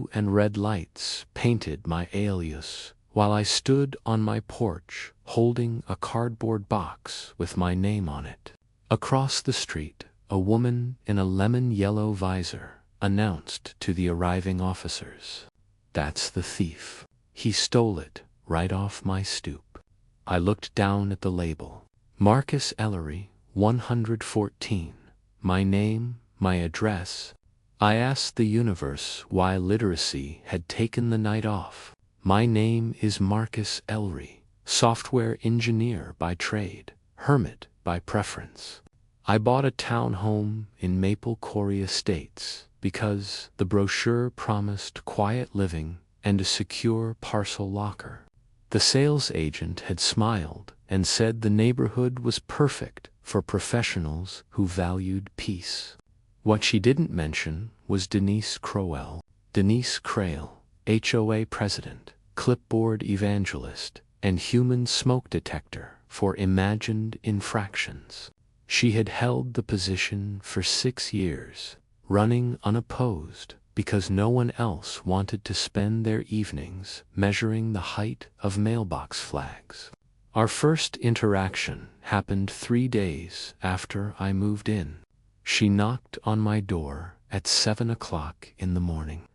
blue and red lights painted my alias while I stood on my porch holding a cardboard box with my name on it. Across the street, a woman in a lemon-yellow visor announced to the arriving officers, "That's the thief. He stole it right off my stoop." I looked down at the label. Marcus Ellery, 114. My name, my address. I asked the universe why literacy had taken the night off. My name is Marcus Ellery, software engineer by trade, hermit by preference. I bought a townhome in Maple Quarry Estates because the brochure promised quiet living and a secure parcel locker. The sales agent had smiled and said the neighborhood was perfect for professionals who valued peace. What she didn't mention was Denise Crowell. Denise Crale, HOA president, clipboard evangelist, and human smoke detector for imagined infractions. She had held the position for 6 years, running unopposed because no one else wanted to spend their evenings measuring the height of mailbox flags. Our first interaction happened 3 days after I moved in. She knocked on my door at 7 o'clock in the morning,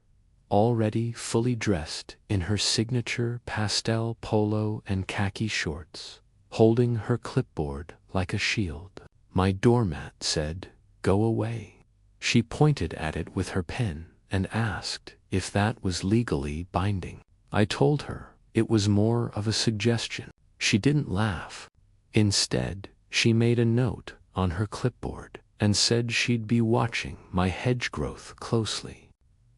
already fully dressed in her signature pastel polo and khaki shorts, holding her clipboard like a shield. My doormat said, "Go away." She pointed at it with her pen and asked if that was legally binding. I told her it was more of a suggestion. She didn't laugh. Instead, she made a note on her clipboard and said she'd be watching my hedge growth closely.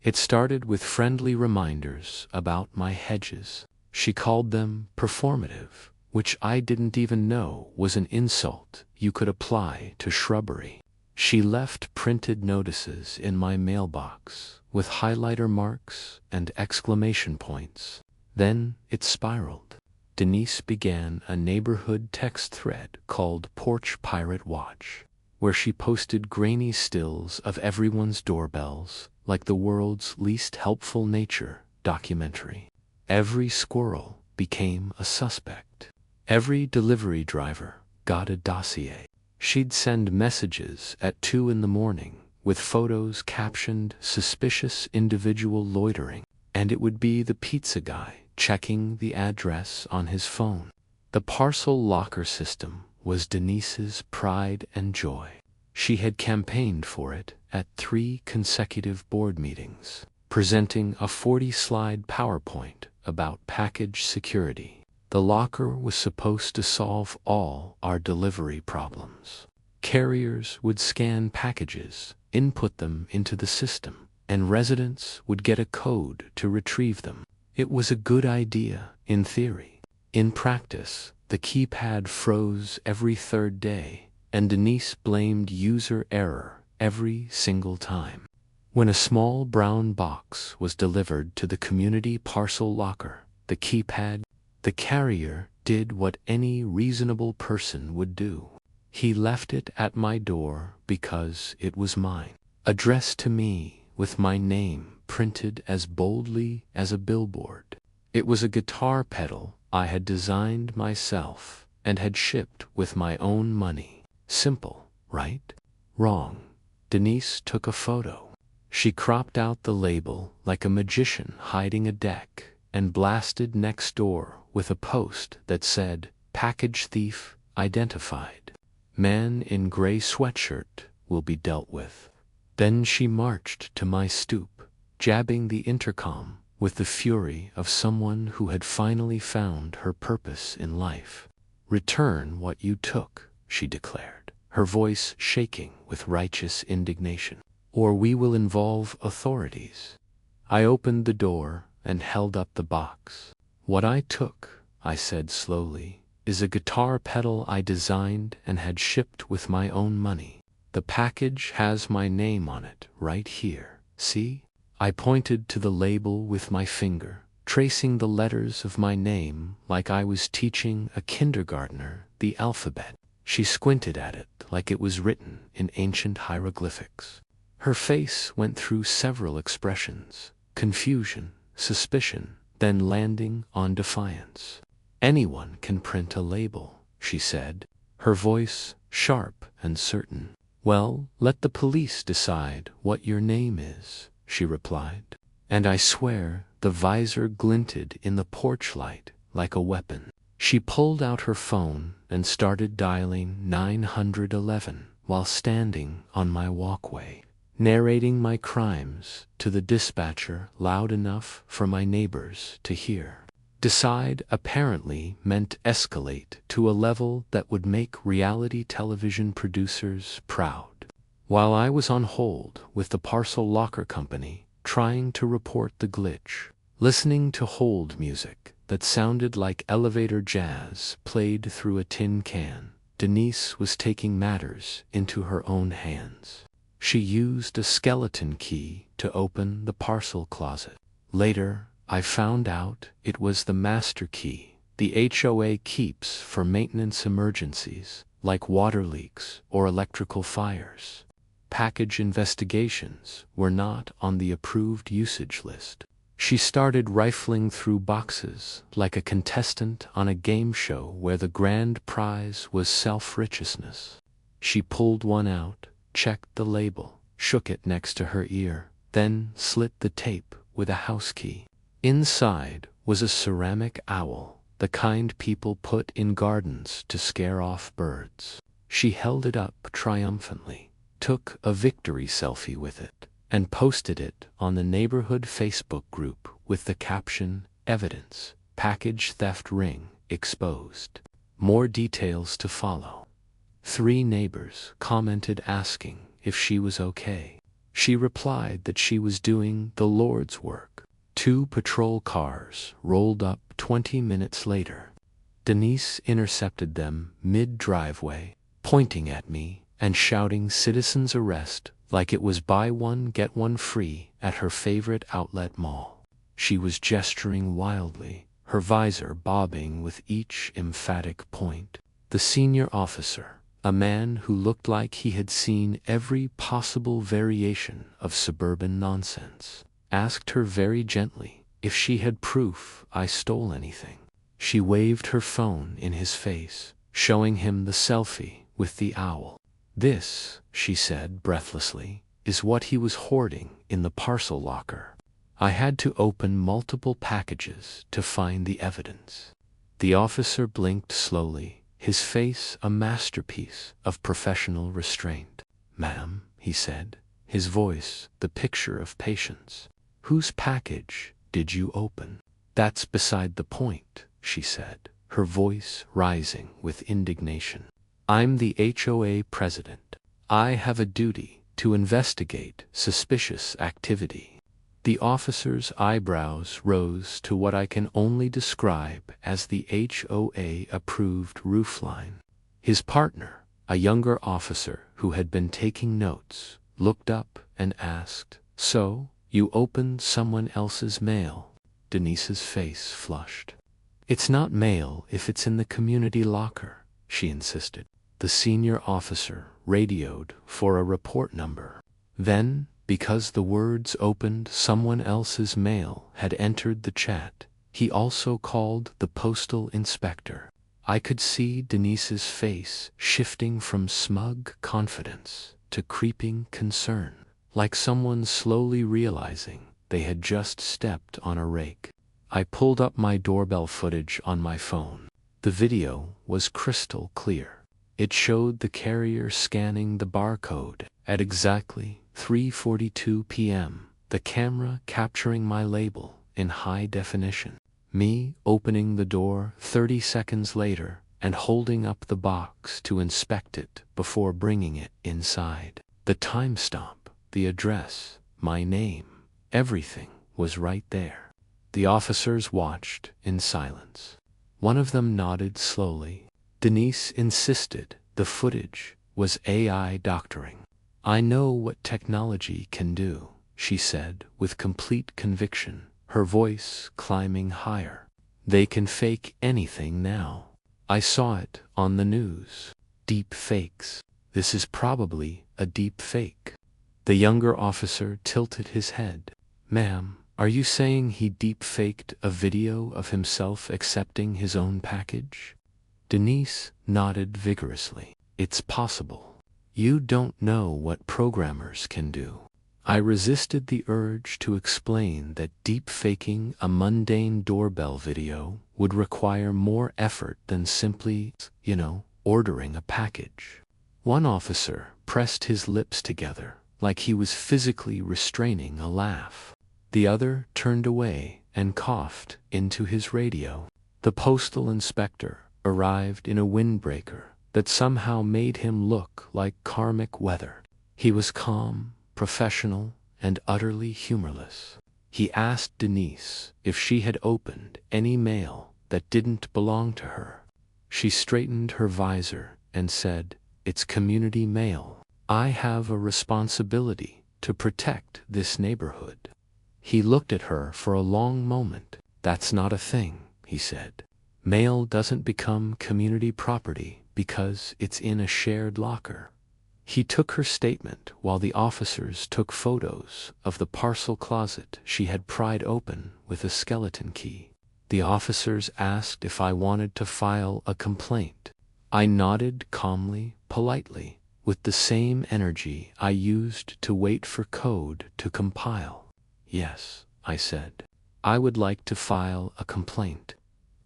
It started with friendly reminders about my hedges. She called them performative, which I didn't even know was an insult you could apply to shrubbery. She left printed notices in my mailbox with highlighter marks and exclamation points. Then it spiraled. Denise began a neighborhood text thread called Porch Pirate Watch, where she posted grainy stills of everyone's doorbells like the world's least helpful nature documentary. Every squirrel became a suspect. Every delivery driver got a dossier. She'd send messages at 2 in the morning with photos captioned "Suspicious Individual Loitering," and it would be the pizza guy checking the address on his phone. The parcel locker system was Denise's pride and joy. She had campaigned for it at 3 consecutive board meetings, presenting a 40-slide PowerPoint about package security. The locker was supposed to solve all our delivery problems. Carriers would scan packages, input them into the system, and residents would get a code to retrieve them. It was a good idea in theory. In practice, the keypad froze every 3rd day, and Denise blamed user error every single time. When a small brown box was delivered to the community parcel locker, the carrier did what any reasonable person would do. He left it at my door because it was mine, addressed to me with my name printed as boldly as a billboard. It was a guitar pedal I had designed myself and had shipped with my own money. Simple, right? Wrong. Denise took a photo. She cropped out the label like a magician hiding a deck and blasted next door with a post that said, "Package thief identified. Man in gray sweatshirt will be dealt with." Then she marched to my stoop, jabbing the intercom with the fury of someone who had finally found her purpose in life. "Return what you took," she declared, her voice shaking with righteous indignation, "or we will involve authorities." I opened the door and held up the box. "What I took," I said slowly, "is a guitar pedal I designed and had shipped with my own money. The package has my name on it right here. See?" I pointed to the label with my finger, tracing the letters of my name like I was teaching a kindergartner the alphabet. She squinted at it like it was written in ancient hieroglyphics. Her face went through several expressions: confusion, suspicion, then landing on defiance. "Anyone can print a label," she said, her voice sharp and certain. "Well, let the police decide what your name is," she replied. And I swear the visor glinted in the porch light like a weapon. She pulled out her phone and started dialing 911 while standing on my walkway, narrating my crimes to the dispatcher loud enough for my neighbors to hear. Decide apparently meant escalate to a level that would make reality television producers proud. While I was on hold with the parcel locker company, trying to report the glitch, listening to hold music that sounded like elevator jazz played through a tin can, Denise was taking matters into her own hands. She used a skeleton key to open the parcel closet. Later, I found out it was the master key the HOA keeps for maintenance emergencies like water leaks or electrical fires. Package investigations were not on the approved usage list. She started rifling through boxes like a contestant on a game show where the grand prize was self-righteousness. She pulled one out, checked the label, shook it next to her ear, then slit the tape with a house key. Inside was a ceramic owl, the kind people put in gardens to scare off birds. She held it up triumphantly, took a victory selfie with it, and posted it on the neighborhood Facebook group with the caption, "Evidence, package theft ring exposed." More details to follow. 3 neighbors commented asking if she was okay. She replied that she was doing the Lord's work. 2 patrol cars rolled up 20 minutes later. Denise intercepted them mid-driveway, pointing at me and shouting citizen's arrest like it was buy one get one free at her favorite outlet mall. She was gesturing wildly, her visor bobbing with each emphatic point. The senior officer, a man who looked like he had seen every possible variation of suburban nonsense, asked her very gently if she had proof I stole anything. She waved her phone in his face, showing him the selfie with the owl. "This," she said breathlessly, "is what he was hoarding in the parcel locker." I had to open multiple packages to find the evidence. The officer blinked slowly, his face a masterpiece of professional restraint. "Ma'am," he said, his voice the picture of patience, "whose package did you open?" "That's beside the point," she said, her voice rising with indignation. "I'm the HOA president. I have a duty to investigate suspicious activity." The officer's eyebrows rose to what I can only describe as the HOA-approved roofline. His partner, a younger officer who had been taking notes, looked up and asked, "So, you opened someone else's mail?" Denise's face flushed. "It's not mail if it's in the community locker," she insisted. The senior officer radioed for a report number. Then, because the words "opened someone else's mail" had entered the chat, he also called the postal inspector. I could see Denise's face shifting from smug confidence to creeping concern, like someone slowly realizing they had just stepped on a rake. I pulled up my doorbell footage on my phone. The video was crystal clear. It showed the carrier scanning the barcode at exactly 3:42 p.m., the camera capturing my label in high definition, me opening the door 30 seconds later and holding up the box to inspect it before bringing it inside. The timestamp, the address, my name, everything was right there. The officers watched in silence. One of them nodded slowly. Denise insisted the footage was AI doctoring. "I know what technology can do," she said with complete conviction, her voice climbing higher. "They can fake anything now. I saw it on the news. Deep fakes. This is probably a deep fake." The younger officer tilted his head. "Ma'am, Are you saying he deep-faked a video of himself accepting his own package? Denise nodded vigorously. It's possible. You don't know what programmers can do. I resisted the urge to explain that deep-faking a mundane doorbell video would require more effort than simply, ordering a package. One officer pressed his lips together like he was physically restraining a laugh. The other turned away and coughed into his radio. The postal inspector arrived in a windbreaker that somehow made him look like karmic weather. He was calm, professional, and utterly humorless. He asked Denise if she had opened any mail that didn't belong to her. She straightened her visor and said, "It's community mail. I have a responsibility to protect this neighborhood." He looked at her for a long moment. "That's not a thing," he said. "Mail doesn't become community property because it's in a shared locker." He took her statement while the officers took photos of the parcel closet she had pried open with a skeleton key. The officers asked if I wanted to file a complaint. I nodded calmly, politely, with the same energy I used to wait for code to compile. "Yes," I said. "I would like to file a complaint."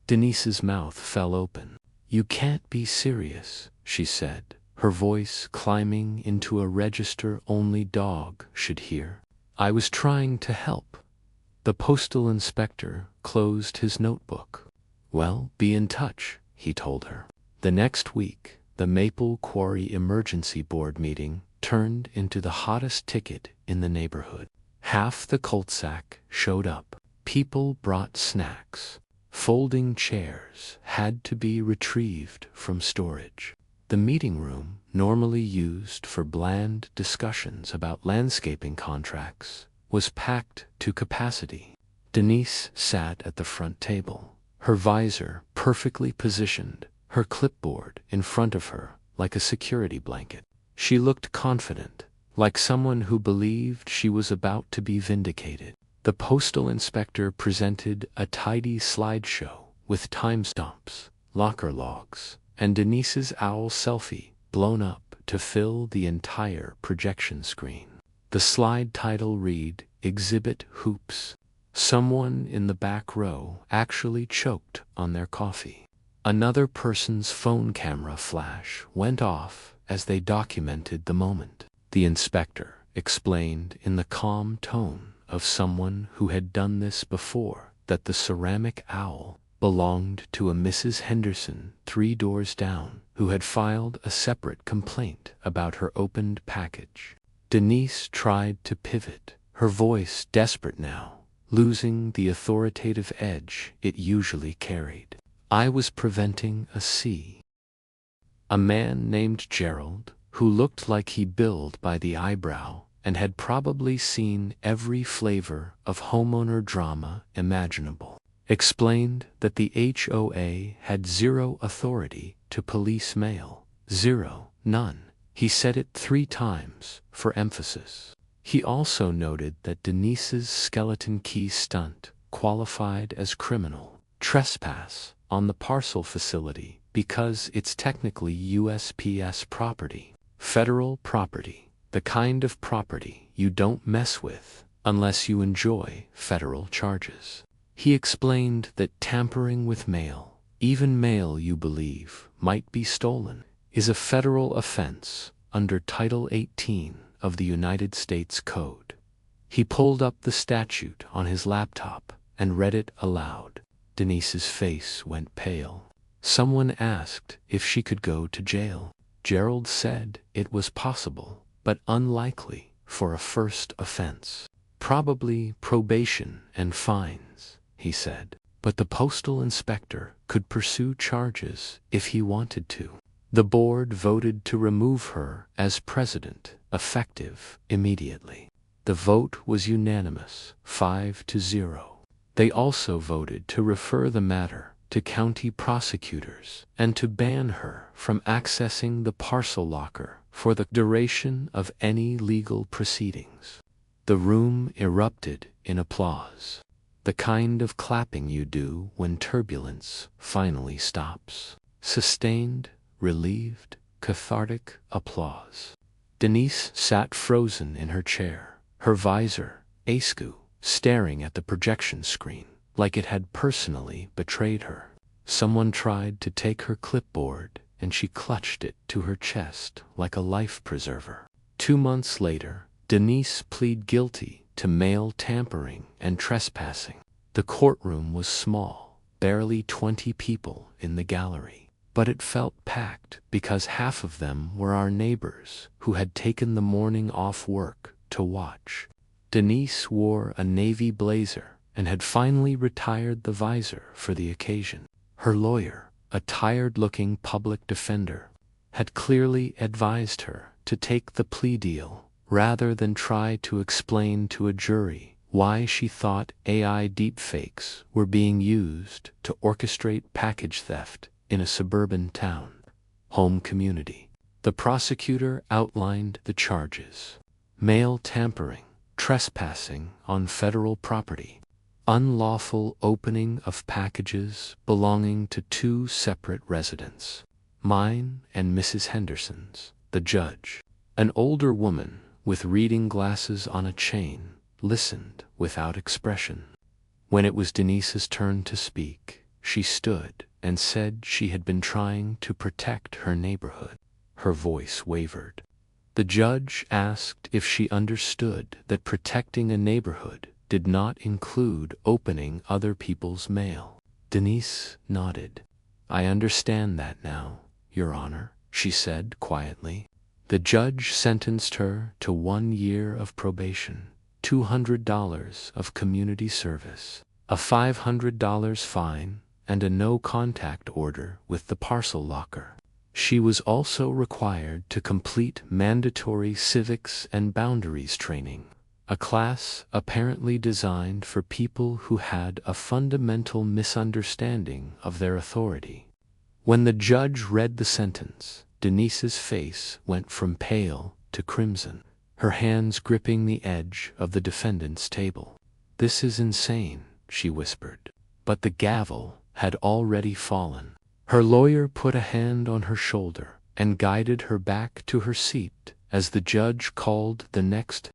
Denise's mouth fell open. "You can't be serious," she said, her voice climbing into a register only dog should hear. "I was trying to help." The postal inspector closed his notebook. "Well, be in touch," he told her. The next week, the Maple Quarry Emergency Board meeting turned into the hottest ticket in the neighborhood. Half the cul-de-sac showed up. People brought snacks. Folding chairs had to be retrieved from storage. The meeting room, normally used for bland discussions about landscaping contracts, was packed to capacity. Denise sat at the front table, her visor perfectly positioned, her clipboard in front of her like a security blanket. She looked confident, like someone who believed she was about to be vindicated. The postal inspector presented a tidy slideshow with timestamps, locker logs, and Denise's owl selfie blown up to fill the entire projection screen. The slide title read, "Exhibit Hoops." Someone in the back row actually choked on their coffee. Another person's phone camera flash went off as they documented the moment. The inspector explained in the calm tone of someone who had done this before that the ceramic owl belonged to a Mrs. Henderson 3 doors down, who had filed a separate complaint about her opened package. Denise tried to pivot, her voice desperate now, losing the authoritative edge it usually carried. "I was preventing a man named Gerald, who looked like he billed by the eyebrow and had probably seen every flavor of homeowner drama imaginable, explained that the HOA had zero authority to police mail. Zero, none. He said it 3 times for emphasis. He also noted that Denise's skeleton key stunt qualified as criminal trespass on the parcel facility because it's technically USPS property, federal property, the kind of property you don't mess with unless you enjoy federal charges. He explained that tampering with mail, even mail you believe might be stolen, is a federal offense under Title 18 of the United States Code. He pulled up the statute on his laptop and read it aloud. Denise's face went pale. Someone asked if she could go to jail. Gerald said it was possible, but unlikely for a first offense. Probably probation and fines, he said. But the postal inspector could pursue charges if he wanted to. The board voted to remove her as president, effective immediately. The vote was unanimous, 5-0. They also voted to refer the matter to county prosecutors and to ban her from accessing the parcel locker for the duration of any legal proceedings. The room erupted in applause. The kind of clapping you do when turbulence finally stops. Sustained, relieved, cathartic applause. Denise sat frozen in her chair, her visor askew, staring at the projection screen, like it had personally betrayed her. Someone tried to take her clipboard, and she clutched it to her chest like a life preserver. 2 months later, Denise pleaded guilty to mail tampering and trespassing. The courtroom was small, barely 20 people in the gallery. But it felt packed because half of them were our neighbors who had taken the morning off work to watch. Denise wore a navy blazer and had finally retired the visor for the occasion. Her lawyer, a tired-looking public defender, had clearly advised her to take the plea deal rather than try to explain to a jury why she thought AI deepfakes were being used to orchestrate package theft in a suburban town, home community. The prosecutor outlined the charges: mail tampering, trespassing on federal property, unlawful opening of packages belonging to 2 separate residents, mine and Mrs. Henderson's. The judge, an older woman with reading glasses on a chain, listened without expression. When it was Denise's turn to speak, she stood and said she had been trying to protect her neighborhood. Her voice wavered. The judge asked if she understood that protecting a neighborhood did not include opening other people's mail. Denise nodded. "I understand that now, Your Honor," she said quietly. The judge sentenced her to 1 year of probation, $200 of community service, a $500 fine, and a no-contact order with the parcel locker. She was also required to complete mandatory civics and boundaries training, a class apparently designed for people who had a fundamental misunderstanding of their authority. When the judge read the sentence, Denise's face went from pale to crimson, her hands gripping the edge of the defendant's table. "This is insane," she whispered. But the gavel had already fallen. Her lawyer put a hand on her shoulder and guided her back to her seat as the judge called the next